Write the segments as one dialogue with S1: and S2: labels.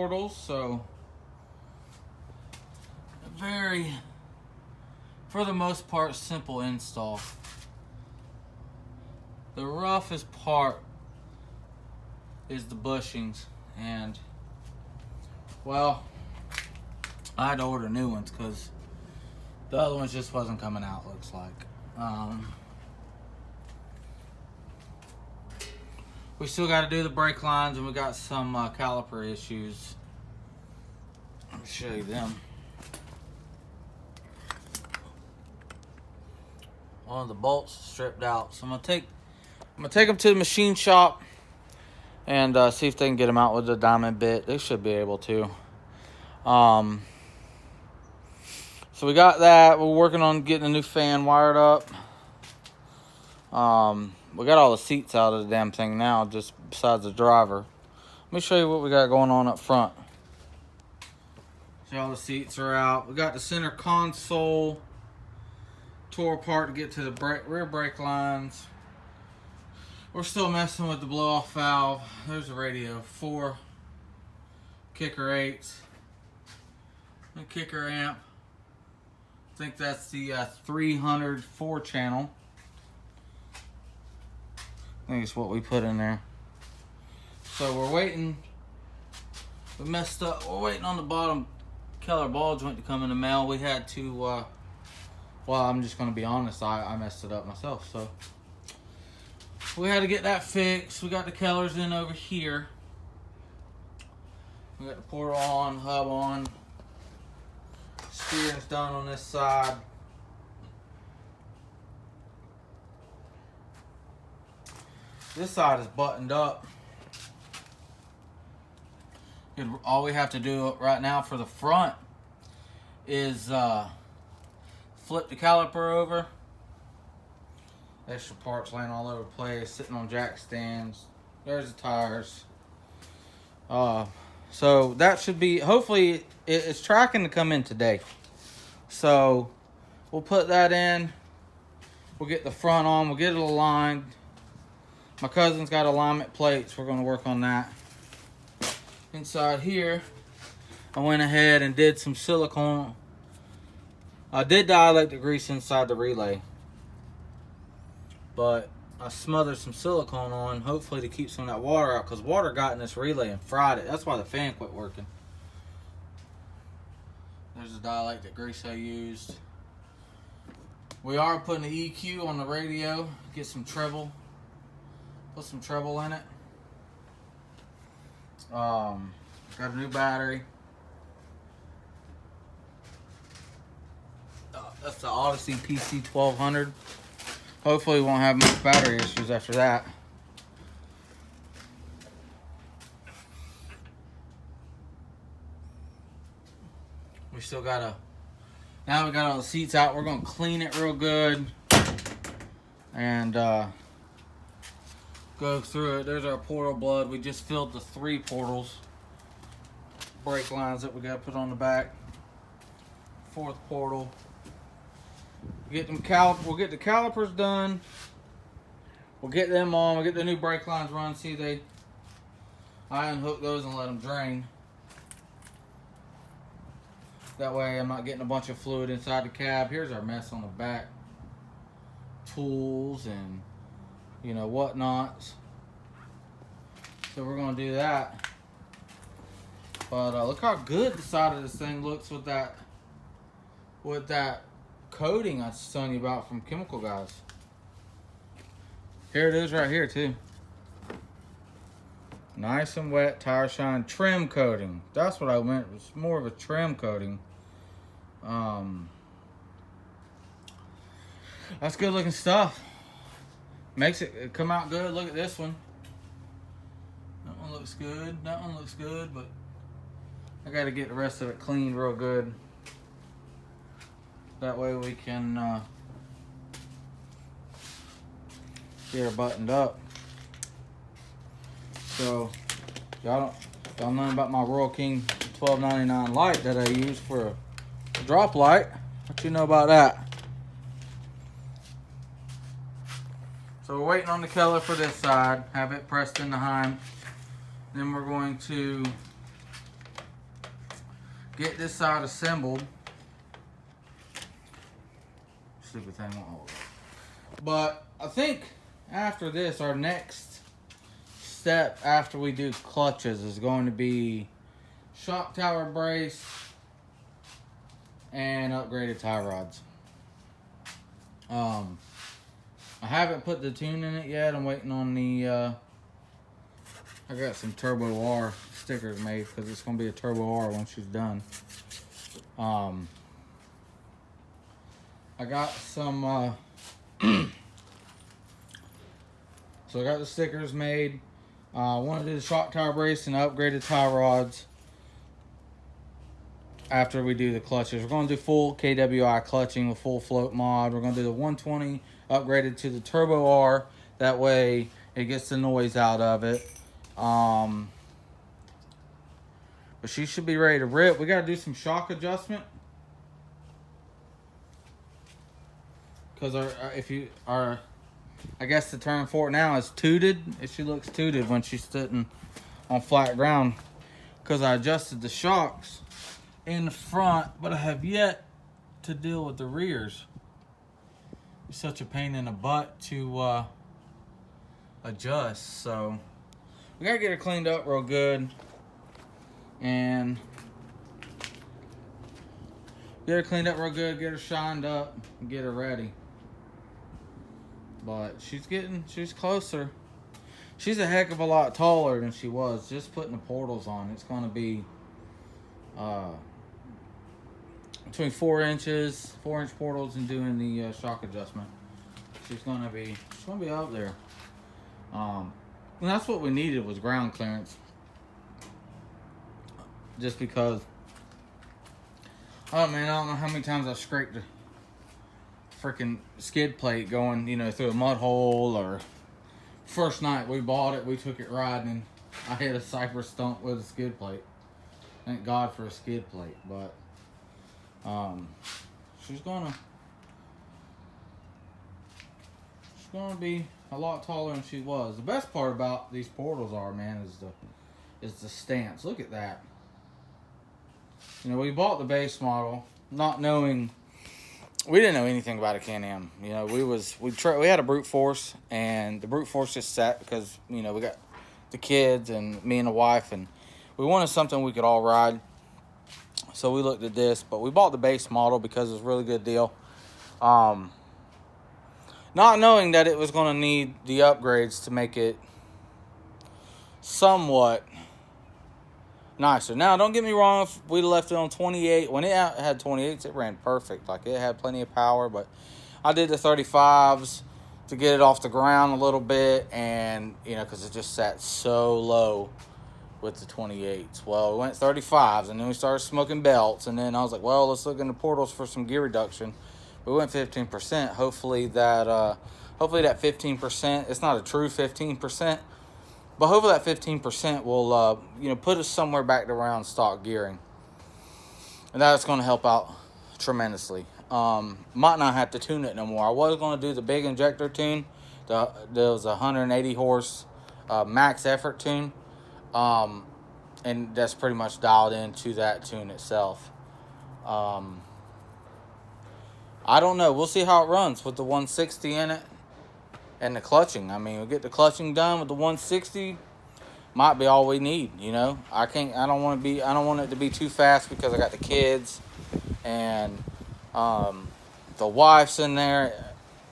S1: portals, so very, for the most part, simple install. The roughest part is the bushings, and well, I had to order new ones because the other ones just wasn't coming out, looks like. We still got to do the brake lines, and we got some caliper issues. Let me show you them. One of the bolts stripped out, so I'm gonna take them to the machine shop and see if they can get them out with the diamond bit. They should be able to. So we got that. We're working on getting a new fan wired up. We got all the seats out of the damn thing now, just besides the driver. Let me show you what we got going on up front. See, all the seats are out. We got the center console tore apart to get to the rear brake lines. We're still messing with the blow-off valve. There's the radio. 4 kicker 8s. And kicker amp. I think that's the 300 4-channel. I think it's what we put in there. So we're waiting. We messed up. We're waiting on the bottom Keller ball joint to come in the mail. We had to, well, I'm just going to be honest. I messed it up myself. So we had to get that fixed. We got the Kellers in over here. We got the portal on, hub on. Steering's done on this side. This side is buttoned up. All we have to do right now for the front is flip the caliper over. Extra parts laying all over the place, sitting on jack stands. There's the tires. So that should be, hopefully it's tracking to come in today. So we'll put that in. We'll get the front on. We'll get it aligned. My cousin's got alignment plates. We're going to work on that. Inside here, I went ahead and did some silicone. I did dielectric grease inside the relay, but I smothered some silicone on, hopefully to keep some of that water out, because water got in this relay and fried it. That's why the fan quit working. There's the dielectric grease I used. We are putting the EQ on the radio, get some treble. Put some treble in it. Got a new battery. That's the Odyssey PC 1200. Hopefully we won't have much battery issues after that. We still gotta, now we got all the seats out, we're gonna clean it real good and go through it. There's our portal blood. We just filled the 3 portals. Brake lines that we got to put on the back. 4th portal. We'll get the calipers done. We'll get them on. We'll get the new brake lines run. See, I unhook those and let them drain. That way I'm not getting a bunch of fluid inside the cab. Here's our mess on the back. Tools and whatnots. So we're gonna do that. But look how good the side of this thing looks with that coating I was telling you about from Chemical Guys. Here it is right here too. Nice and wet, tire shine, trim coating. That's what I meant. It's more of a trim coating. That's good looking stuff. Makes it come out good. Look at this one. That one looks good. That one looks good, but I got to get the rest of it cleaned real good. That way we can get her buttoned up. So y'all know about my Royal King 1299 light that I use for a drop light. What you know about that? So we're waiting on the Keller for this side, have it pressed in the Heim. Then we're going to get this side assembled. Stupid thing won't hold up. But I think after this, our next step after we do clutches is going to be shock tower brace and upgraded tie rods. I haven't put the tune in it yet. I'm waiting on the I got some Turbo R stickers made because it's going to be a Turbo R when she's done. I got some so I got the stickers made. I want to do the shock tower brace and upgraded tie rods after we do the clutches. We're going to do full KWI clutching with full float mod. We're going to do the 120 upgraded to the Turbo R. That way it gets the noise out of it. But she should be ready to rip. We got to do some shock adjustment. Because I guess the term for it now is tooted. She looks tooted when she's sitting on flat ground. Because I adjusted the shocks in the front, but I have yet to deal with the rears. It's such a pain in the butt to adjust. So we gotta get her cleaned up real good and get her cleaned up real good, get her shined up, and get her ready. But she's closer. She's a heck of a lot taller than she was. Just putting the portals on, it's gonna be between 4 inch portals, and doing the shock adjustment. She's gonna be up there. And that's what we needed, was ground clearance. Just because, oh man, I don't know how many times I scraped the freaking skid plate going, through a mud hole. Or first night we bought it, we took it riding, and I hit a cypress stump with a skid plate. Thank God for a skid plate. But she's gonna be a lot taller than she was. The best part about these portals are, man, is the stance. Look at that. We bought the base model not knowing, we didn't know anything about a Can-Am. We had a brute force, and the brute force just sat because we got the kids and me and the wife, and we wanted something we could all ride. So we looked at this, but we bought the base model because it was a really good deal. Not knowing that it was going to need the upgrades to make it somewhat nicer. Now, don't get me wrong, if we'd left it on 28, when it had 28s, it ran perfect. Like, it had plenty of power, but I did the 35s to get it off the ground a little bit, and, because it just sat so low with the 28s. Well, we went 35s, and then we started smoking belts, and then I was like, well, let's look into portals for some gear reduction. We went 15%. Hopefully that 15%, it's not a true 15%, but hopefully that 15% will, put us somewhere back to around stock gearing. And that's going to help out tremendously. Might not have to tune it no more. I was going to do the big injector tune. There was a 180 horse max effort tune. And that's pretty much dialed into that tune itself. I don't know. We'll see how it runs with the 160 in it and the clutching. I mean, we'll get the clutching done with the 160. Might be all we need, I don't want it to be too fast because I got the kids and the wife's in there.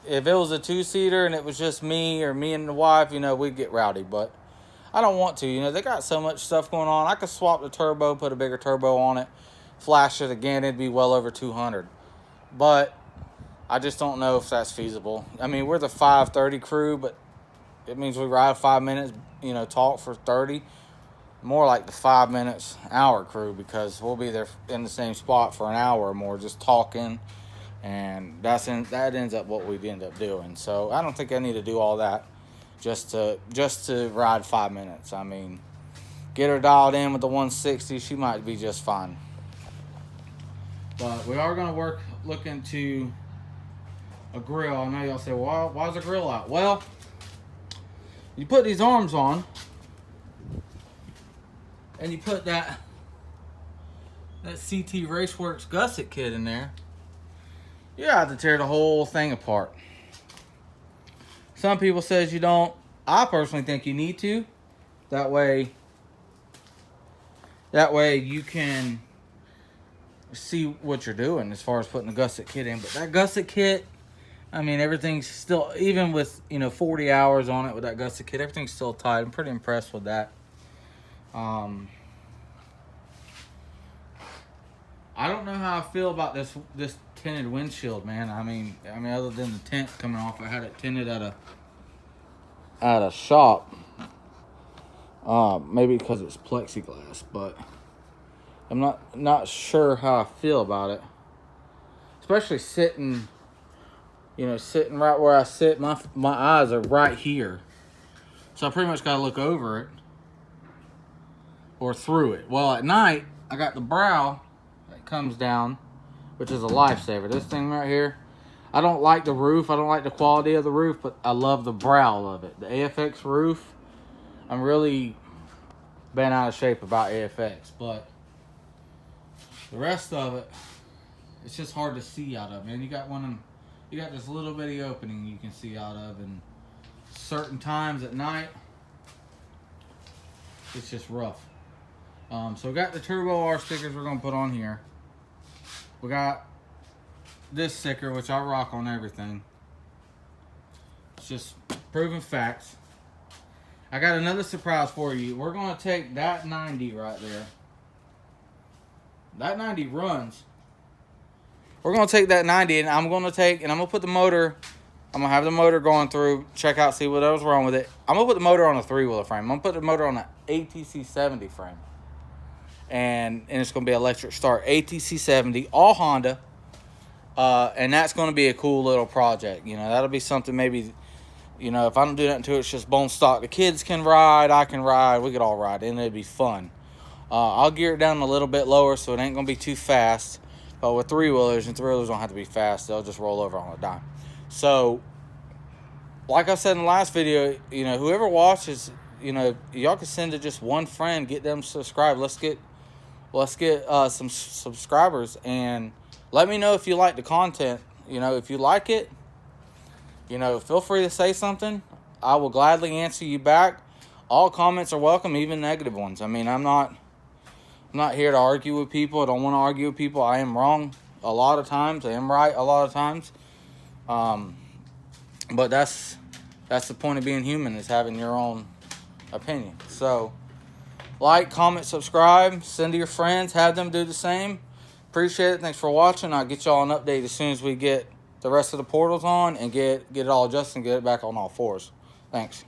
S1: If it was a 2-seater and it was just me and the wife, we'd get rowdy, but I don't want to. They got so much stuff going on. I could swap the turbo, put a bigger turbo on it, flash it again, it'd be well over 200. But I just don't know if that's feasible. I mean, we're the 5:30 crew, but it means we ride 5 minutes, talk for 30. More like the 5 minutes hour crew, because we'll be there in the same spot for an hour or more just talking, and that ends up what we end up doing. So I don't think I need to do all that just to ride 5 minutes. I mean, get her dialed in with the 160, she might be just fine. But we are going to look into a grill. I know y'all say, well, why is the grill out? Well, you put these arms on, and you put that that CT Raceworks gusset kit in there, you have to tear the whole thing apart. Some people says you don't. I personally think you need to. That way you can see what you're doing as far as putting the gusset kit in. But that gusset kit, I mean, everything's still, even with, 40 hours on it with that gusset kit, everything's still tight. I'm pretty impressed with that. I don't know how I feel about this tinted windshield, man. I mean, other than the tint coming off, I had it tinted at a shop. Maybe because it's plexiglass, but I'm not sure how I feel about it. Especially sitting right where I sit. My eyes are right here, so I pretty much got to look over it or through it. Well, at night I got the brow that comes down, which is a lifesaver. This thing right here, I don't like the roof. I don't like the quality of the roof, but I love the brow of it. The AFX roof, I'm really been out of shape about AFX, but the rest of it, it's just hard to see out of. Man, you got this little bitty opening you can see out of, and certain times at night, it's just rough. So we got the Turbo R stickers we're gonna put on here. We got this sticker, which I rock on everything. It's just proven facts. I got another surprise for you. We're gonna take that 90 right there. That 90 runs. We're gonna take that 90 and I'm gonna put the motor. I'm gonna have the motor going through, check out, see what else wrong with it. I'm gonna put the motor on a 3-wheeler frame. I'm gonna put the motor on an ATC 70 frame. And it's gonna be electric start. ATC 70, all Honda. And that's gonna be a cool little project. That'll be something maybe, if I don't do nothing to it, it's just bone stock. The kids can ride, I can ride, we could all ride, and it'd be fun. I'll gear it down a little bit lower so it ain't gonna be too fast. But with 3-wheelers, and 3-wheelers don't have to be fast, they'll just roll over on a dime. So, like I said in the last video, whoever watches, y'all can send to just one friend, get them subscribed. Let's get some subscribers, and let me know if you like the content. If you like it, feel free to say something. I will gladly answer you back. All comments are welcome, even negative ones. I mean, I'm not here to argue with people. I don't want to argue with people. I am wrong a lot of times. I am right a lot of times. But that's the point of being human, is having your own opinion. So, like, comment, subscribe, send to your friends, have them do the same. Appreciate it. Thanks for watching. I'll get y'all an update as soon as we get the rest of the portals on and get it all adjusted and get it back on all fours. Thanks.